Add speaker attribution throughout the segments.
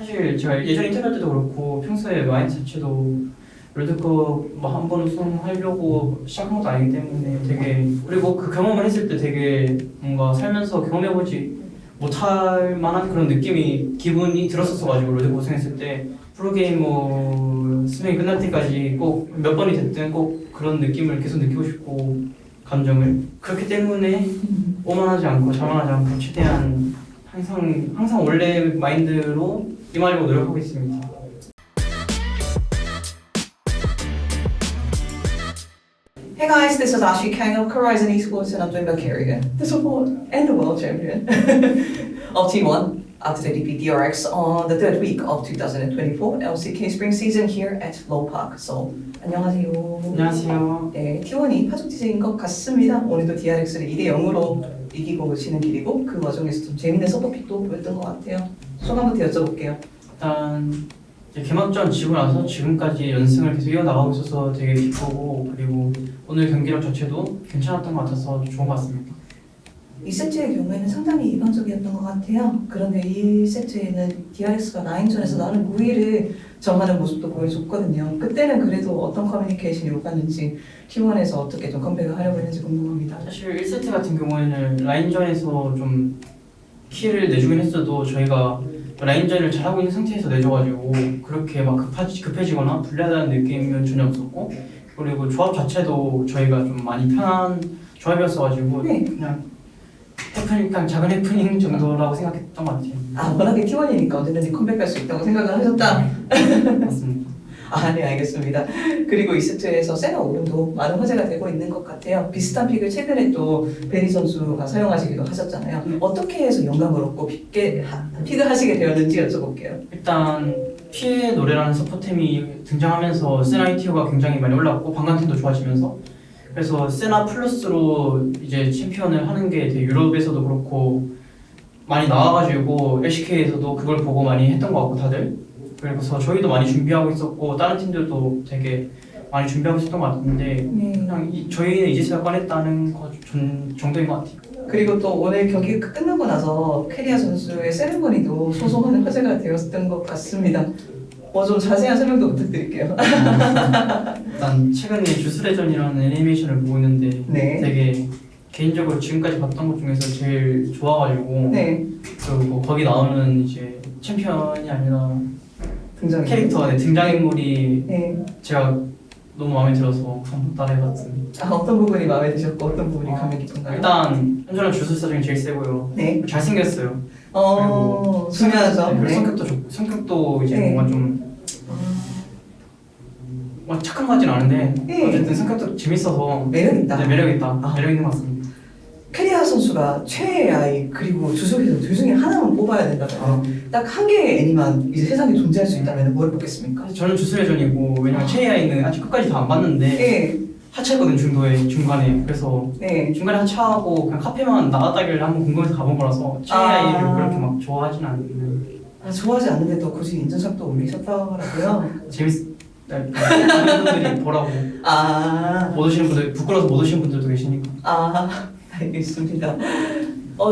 Speaker 1: 사실 제가 예전 인터뷰할 때도 그렇고 평소에 마인드 자체도 롤드컵 뭐 한 번 우승하려고 시작한 것도 아니기 때문에 되게, 그리고 그 경험을 했을 때 되게 뭔가 살면서 경험해보지 못할 만한 그런 기분이 들었었어가지고, 롤드컵 우승했을 때 프로게이머 수명이 끝날 때까지 꼭 몇 번이 됐든 꼭 그런 느낌을 계속 느끼고 싶고, 감정을. 그렇기 때문에 오만하지 않고 자만하지 않고 최대한 항상 원래 마인드로 임하려고 노력하고 있습니다.
Speaker 2: Hey guys, this is Ashi Kang of Horizon Esports and I'm joined by Kerrigan, the support and the world champion of Team 1 after the DPDRX on the third week of 2024 LCK Spring Season here at Low Park. So, 안녕하세요.
Speaker 1: 안녕하세요.
Speaker 2: 네, T1이 파죽 TJ인 것 같습니다. 오늘도 DRX를 2대0으로 이기고 오시는 길이고 그 와중에서 좀 재밌는 서포픽도 보였던 것 같아요. 소감부터 여쭤볼게요.
Speaker 1: 일단 이제 개막전 지고 나서 지금까지 연승을 계속 이어나가고 있어서 되게 기쁘고, 그리고 오늘 경기력 자체도 괜찮았던 것 같아서 좋은 것 같습니다.
Speaker 2: 2세트의 경우에는 상당히 일반적이었던 것 같아요. 그런데 2세트에는 DRX가 라인전에서 나름 우위를 점하는 모습도 보여줬거든요. 그때는 그래도 어떤 커뮤니케이션이 오갔는지 T1에서 어떻게 좀 컴백을 하려고 했는지 궁금합니다.
Speaker 1: 사실 1세트 같은 경우에는 라인전에서 좀 키를 내주긴 했어도 저희가 라인전을 잘하고 있는 상태에서 내줘가지고 그렇게 막 급해지거나 불리하다는 느낌은 전혀 없었고, 그리고 조합 자체도 저희가 좀 많이 편한 조합이었어가지고
Speaker 2: 네.
Speaker 1: 그냥 해프닝, 작은 해프닝 정도라고 생각했던 것 같아요.
Speaker 2: 아, 워낙에 T1이니까 언제든지 컴백할 수 있다고 생각을 하셨다?
Speaker 1: 맞습니다.
Speaker 2: 아, 네, 알겠습니다. 그리고 2세트에서 세나 오른도 많은 화제가 되고 있는 것 같아요. 비슷한 픽을 최근에 또 베리 선수가 사용하시기도 하셨잖아요. 어떻게 해서 영감을 얻고 픽을 하시게 되었는지 여쭤볼게요.
Speaker 1: 일단 피의 노래라는 서포템이 등장하면서 세나 ITO가 굉장히 많이 올랐고 방광팀도 좋아지면서, 그래서 세나 플러스로 이제 챔피언을 하는 게 되게 유럽에서도 그렇고 많이 나와가지고 LCK에서도 그걸 보고 많이 했던 것 같고 다들, 그래서 저희도 많이 준비하고 있었고 다른 팀들도 되게 많이 준비하고 있었던 것 같은데 그냥 저희는 이제서야 꺼냈다는 거 정도인 것 같아요.
Speaker 2: 그리고 또 오늘 경기가 끝나고 나서 캐리아 선수의 세레머니도 소소한 화제가 되었던 것 같습니다. 좀 자세한 설명도 부탁드릴게요.
Speaker 1: 일단 최근에 주술회전이라는 애니메이션을 보고 있는데
Speaker 2: 네.
Speaker 1: 되게 개인적으로 지금까지 봤던 것 중에서 제일 좋아가지고,
Speaker 2: 네.
Speaker 1: 그리고 거기 나오는 이제 챔피언이 아니라
Speaker 2: 등장인물.
Speaker 1: 등장인물이
Speaker 2: 네.
Speaker 1: 제가 너무 마음에 들어서 한번 따라해봤습니다.
Speaker 2: 어떤 부분이 마음에 드셨고 어떤 부분이 감명 깊은가요?
Speaker 1: 일단 현존한 주술사 중에 제일 세고요.
Speaker 2: 네.
Speaker 1: 잘생겼어요.
Speaker 2: 중요하죠.
Speaker 1: 그리고
Speaker 2: 네.
Speaker 1: 성격도 이제
Speaker 2: 네.
Speaker 1: 뭔가 좀 착한 것 같지는 않은데
Speaker 2: 네.
Speaker 1: 어쨌든 성격도 재밌어서
Speaker 2: 매력있다.
Speaker 1: 네, 매력있다.
Speaker 2: 아.
Speaker 1: 매력 있는 것 같습니다.
Speaker 2: 캐리아 선수가 최애의 아이 그리고 주석에서 둘 중에 하나만 뽑아야 된다면 딱 한 개의 애니만 이제 세상에 존재할 수 있다면 뭘 뽑겠습니까?
Speaker 1: 사실 저는 주술회전이고, 왜냐면 최애아이는 아직 끝까지 다 안 봤는데
Speaker 2: 네.
Speaker 1: 하차했거든 중간에. 그래서
Speaker 2: 네.
Speaker 1: 중간에 하차하고 그냥 카페만 나갔다길래 한번 궁금해서 가본 거라서 최애아이를 그렇게 막 좋아하진 않는.
Speaker 2: 좋아하지 않는데도 굳이 인증샷도 올리셨더라고요.
Speaker 1: 많은 분들이 보라고 못 오시는 분들, 부끄러워서 못 오시는 분들도 계시니까.
Speaker 2: 알겠습니다.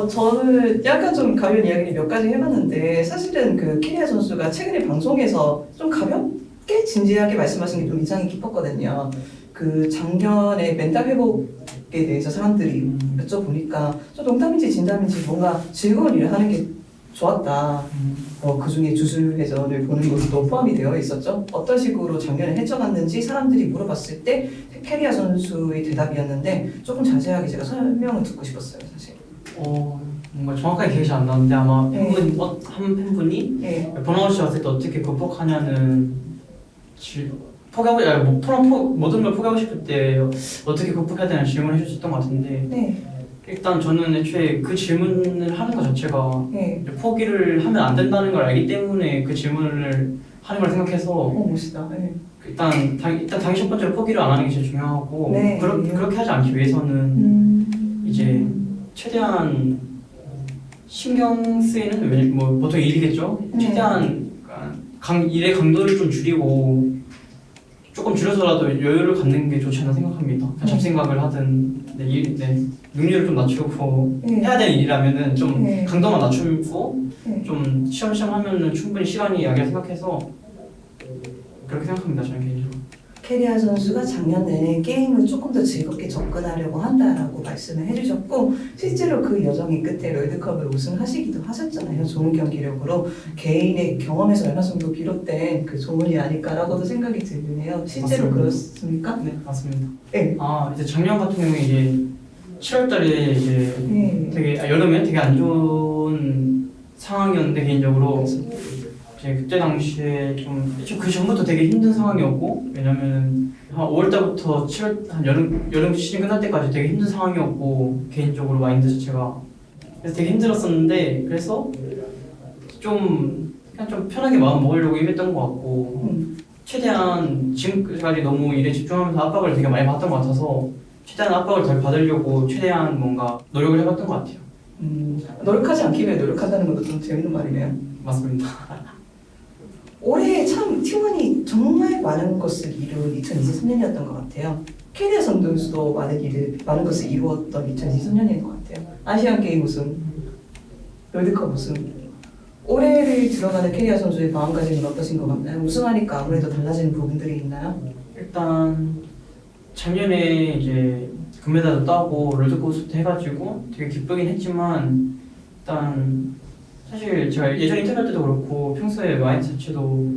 Speaker 2: 저는 약간 좀 가벼운 이야기를 몇 가지 해봤는데 사실은 그 캐리아 선수가 최근에 방송에서 좀 가볍게 진지하게 말씀하신 게 좀 인상이 깊었거든요. 그 작년에 멘탈 회복에 대해서 사람들이 여쭤보니까 좀 농담인지 진담인지 뭔가 즐거운 일을 하는 게 좋았다. 그 중에 주술회전을 보는 것도 포함이 되어 있었죠. 어떤 식으로 작년에 헤쳐갔는지 사람들이 물어봤을 때 캐리아 선수의 대답이었는데 조금 자세하게 제가 설명을 듣고 싶었어요, 사실.
Speaker 1: 뭔가 정확하게 기억이 안 나는데 아마
Speaker 2: 네.
Speaker 1: 한 팬분이
Speaker 2: 네.
Speaker 1: 번아웃이 왔을 때 어떻게 극복하냐는 모든 걸 포기하고 싶을 때 어떻게 극복해야 되나 질문을 해주셨던 것 같은데,
Speaker 2: 네.
Speaker 1: 일단 저는 애초에 그 질문을 하는 것 자체가
Speaker 2: 네.
Speaker 1: 포기를 하면 안 된다는 걸 알기 때문에 그 질문을 하는 걸 생각해서
Speaker 2: 멋있다. 네.
Speaker 1: 일단 당연히 첫 번째로 포기를 안 하는 게 제일 중요하고,
Speaker 2: 네.
Speaker 1: 그렇게 하지 않기 위해서는 이제 최대한 신경 쓰이는, 보통 일이겠죠? 최대한 일의 강도를 좀 줄이고 조금 줄여서라도 여유를 갖는 게 좋지 않나 생각합니다. 잡생각을 하든 네. 능률을 좀 낮추고
Speaker 2: 네.
Speaker 1: 해야 될 일이라면은 좀
Speaker 2: 네.
Speaker 1: 강도만 낮추고
Speaker 2: 네.
Speaker 1: 좀 시험시험 하면은 충분히 시간이 약이라 생각해서 그렇게 생각합니다. 저는 개인적으로.
Speaker 2: 캐리아 선수가 작년 내내 게임을 조금 더 즐겁게 접근하려고 한다라고 말씀을 해주셨고 실제로 그 여정의 끝에 롤드컵을 우승하시기도 하셨잖아요. 좋은 경기력으로 개인의 경험에서 얼마 정도 비롯된 그 조언이 아닐까라고도 생각이 드네요. 실제로
Speaker 1: 맞습니다.
Speaker 2: 그렇습니까?
Speaker 1: 네, 맞습니다.
Speaker 2: 네.
Speaker 1: 이제 작년 같은 경우에 이제 7월달에 이제
Speaker 2: 네.
Speaker 1: 되게 여름에 되게 안 좋은 상황이었는데 개인적으로 이제 그때 당시에 좀 그 전부터 되게 힘든 상황이었고 왜냐면 한 5월달부터 7월 한 여름 시즌 끝날 때까지 되게 힘든 상황이었고 개인적으로 마인드 자체가 그래서 되게 힘들었었는데 그래서 좀 그냥 좀 편하게 마음 먹으려고 임했던 것 같고 최대한 지금까지 너무 일에 집중하면서 압박을 되게 많이 받았던 것 같아서 최대한 압박을 덜 받으려고 최대한 뭔가 노력을 해봤던 것 같아요.
Speaker 2: 노력하지 않기 위해 노력한다는 것도 좀 재밌는 말이네요.
Speaker 1: 맞습니다.
Speaker 2: 올해 참 T1이 정말 많은 것을 이룬 2023년이었던 것 같아요. 캐리아 선수도 많은 것을 이루었던 2023년인 것 같아요. 아시안 게임 우승, 롤드컵 우승. 올해를 들어가는 캐리아 선수의 마음가짐은 어떠신 것 같나요? 우승하니까 아무래도 달라지는 부분들이 있나요?
Speaker 1: 일단 작년에 이제 금메달도 따고 롤드컵 우승도 해가지고 되게 기쁘긴 했지만 일단 사실 제가 예전 인터뷰 때도 그렇고 평소에 마인드 자체도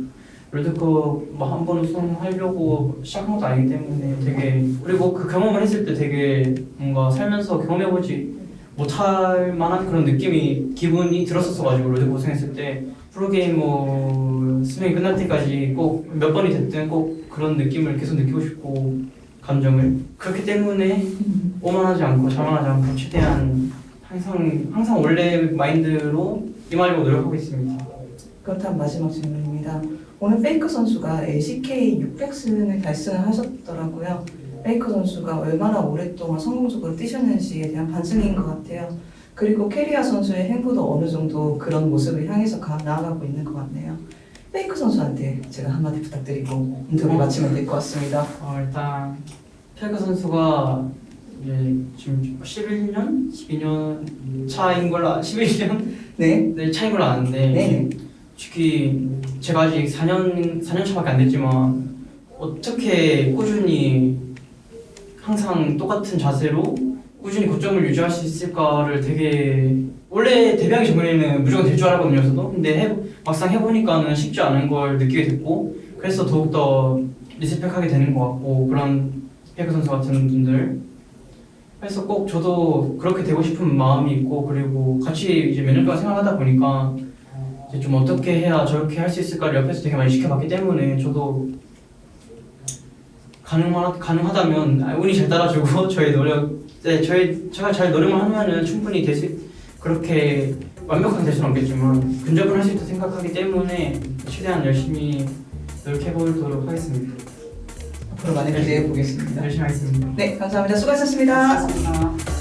Speaker 1: 롤드컵 한 번 우승하려고 시작한 것도 아니기 때문에 되게 그리고 그 경험을 했을 때 되게 뭔가 살면서 경험해보지 못할 만한 그런 기분이 들었었어가지고 롤드컵 우승했을 때 프로게이머 수명이 끝날 때까지 꼭 몇 번이 됐든 꼭 그런 느낌을 계속 느끼고 싶고 감정을 그렇기 때문에 오만하지 않고 자만하지 않고 최대한 항상 원래 마인드로 임하려고 노력하고 있습니다.
Speaker 2: 그렇다면 마지막 질문입니다. 오늘 페이커 선수가 LCK 600승을 달성하셨더라고요. 페이커 선수가 얼마나 오랫동안 성공적으로 뛰셨는지에 대한 반증인 것 같아요. 그리고 캐리아 선수의 행보도 어느 정도 그런 모습을 향해서 나아가고 있는 것 같네요. 페이커 선수한테 제가 한마디 부탁드리고 인터뷰 마치면 될 것 같습니다.
Speaker 1: 일단 페이커 선수가 이제 지금 11년? 12년 차인 걸로 11년?
Speaker 2: 네.
Speaker 1: 차인 걸로 아는데
Speaker 2: 네.
Speaker 1: 솔직히 제가 아직 4년 차밖에 안 됐지만 어떻게 꾸준히 항상 똑같은 자세로 꾸준히 고점을 유지할 수 있을까를 되게 원래 데뷔하기 전에는 무조건 될 줄 알았거든요. 저도 근데 막상 해보니까는 쉽지 않은 걸 느끼게 됐고 그래서 더욱더 리스펙하게 되는 것 같고 그런 페이커 선수 같은 분들 그래서 꼭 저도 그렇게 되고 싶은 마음이 있고 그리고 같이 이제 몇 년 동안 생활하다 보니까 이제 좀 어떻게 해야 저렇게 할 수 있을까를 옆에서 되게 많이 지켜봤기 때문에 저도 가능하다면 운이 잘 따라주고 저의 노력 제가 잘 노력을 하면은 충분히 그렇게 완벽하게 될 수는 없겠지만 근접을 할 수 있다 생각하기 때문에 최대한 열심히 노력해보도록 하겠습니다.
Speaker 2: 앞으로 많은 기대해 보겠습니다.
Speaker 1: 열심히 하겠습니다.
Speaker 2: 네, 감사합니다. 수고하셨습니다.
Speaker 1: 감사합니다.